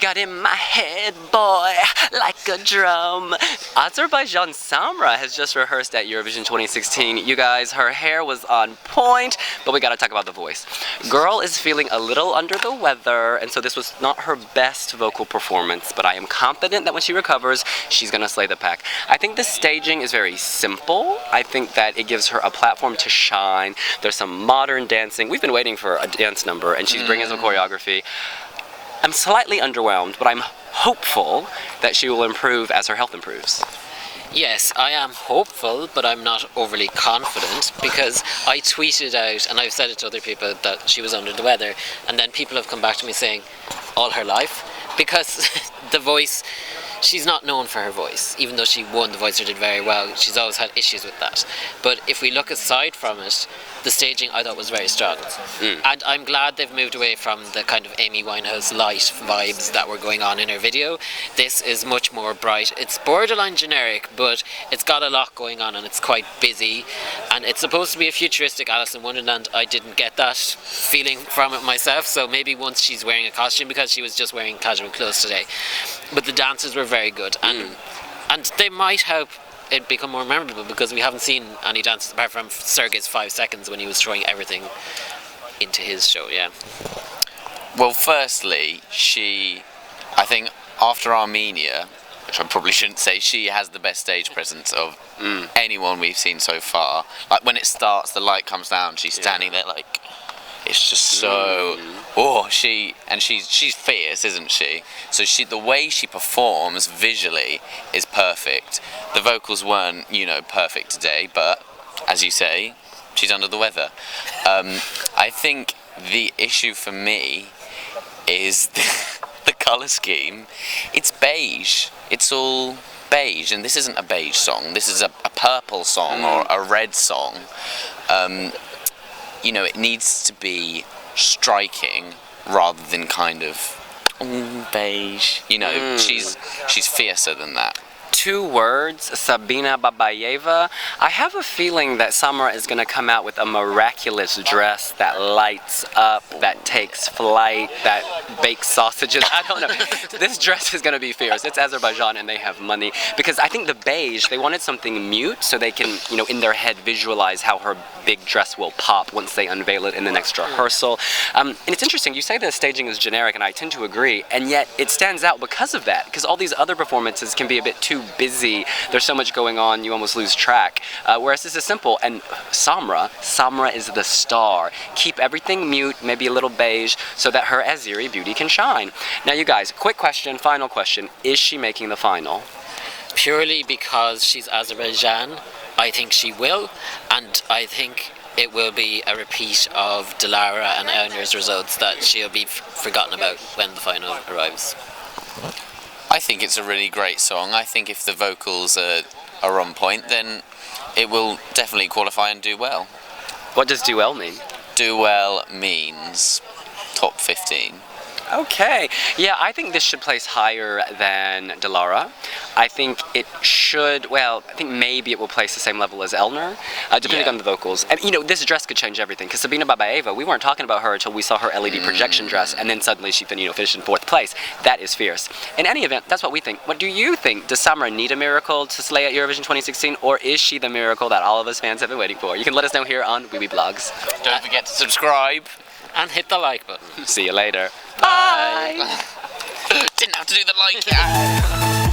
got in my head, boy, like a drum. Azerbaijan Samra has just rehearsed at Eurovision 2016. You guys, her hair was on point, but we gotta talk about the voice. Girl is feeling a little under the weather, and so this was not her best vocal performance, but I am confident that when she recovers, she's gonna slay the pack. I think the staging is very simple. I think that it gives her a platform to shine. There's some modern dancing. We've been waiting for a dance number, and she's bringing some choreography. I'm slightly underwhelmed, but I'm hopeful that she will improve as her health improves. Yes, I am hopeful, but I'm not overly confident, because I tweeted out, and I've said it to other people, that she was under the weather, and then people have come back to me saying all her life, because the voice, she's not known for her voice. Even though she won the Voice or did very well, she's always had issues with that. But if we look aside from it, the staging I thought was very strong. And I'm glad they've moved away from the kind of Amy Winehouse light vibes that were going on in her video. This is much more bright. It's borderline generic, but it's got a lot going on and it's quite busy. And it's supposed to be a futuristic Alice in Wonderland. I didn't get that feeling from it myself, so maybe once she's wearing a costume, because she was just wearing casual clothes today. But the dances were very good, and they might help it become more memorable, because we haven't seen any dances apart from Sergei's 5 seconds when he was throwing everything into his show. Well, firstly, I think after Armenia, which I probably shouldn't say, she has the best stage presence of anyone we've seen so far. Like when it starts, the light comes down, she's standing there like, it's just so, she's fierce, isn't she? So the way she performs visually is perfect. The vocals weren't, perfect today, but as you say, she's under the weather. I think the issue for me is the colour scheme. It's beige. It's all beige, and this isn't a beige song. This is a purple song or a red song. It needs to be striking rather than kind of beige. She's fiercer than that. 2 words, Sabina Babayeva. I have a feeling that Samra is going to come out with a miraculous dress that lights up, that takes flight, that bakes sausages. I don't know. This dress is going to be fierce. It's Azerbaijan and they have money. Because I think the beige, they wanted something mute so they can, in their head visualize how her big dress will pop once they unveil it in the next rehearsal. And it's interesting, you say the staging is generic, and I tend to agree, and yet it stands out because of that. Because all these other performances can be a bit too busy. There's so much going on, you almost lose track. Whereas this is simple, and Samra is the star. Keep everything mute, maybe a little beige, so that her Azeri beauty can shine. Now you guys, quick question, final question. Is she making the final? Purely because she's Azerbaijan, I think she will, and I think it will be a repeat of Dilara and Eleanor's results that she'll be forgotten about when the final arrives. I think it's a really great song. I think if the vocals are on point, then it will definitely qualify and do well. What does do well mean? Do well means top 15. Okay. Yeah, I think this should place higher than Dilara. I think it should, I think maybe it will place the same level as Elner, depending on the vocals. And, this dress could change everything, because Sabina Babayeva, we weren't talking about her until we saw her LED projection dress, and then suddenly she finished in 4th place. That is fierce. In any event, that's what we think. What do you think? Does Samra need a miracle to slay at Eurovision 2016, or is she the miracle that all of us fans have been waiting for? You can let us know here on wiwibloggs. Don't forget to subscribe. And hit the like button. See you later. Bye. Didn't have to do the like.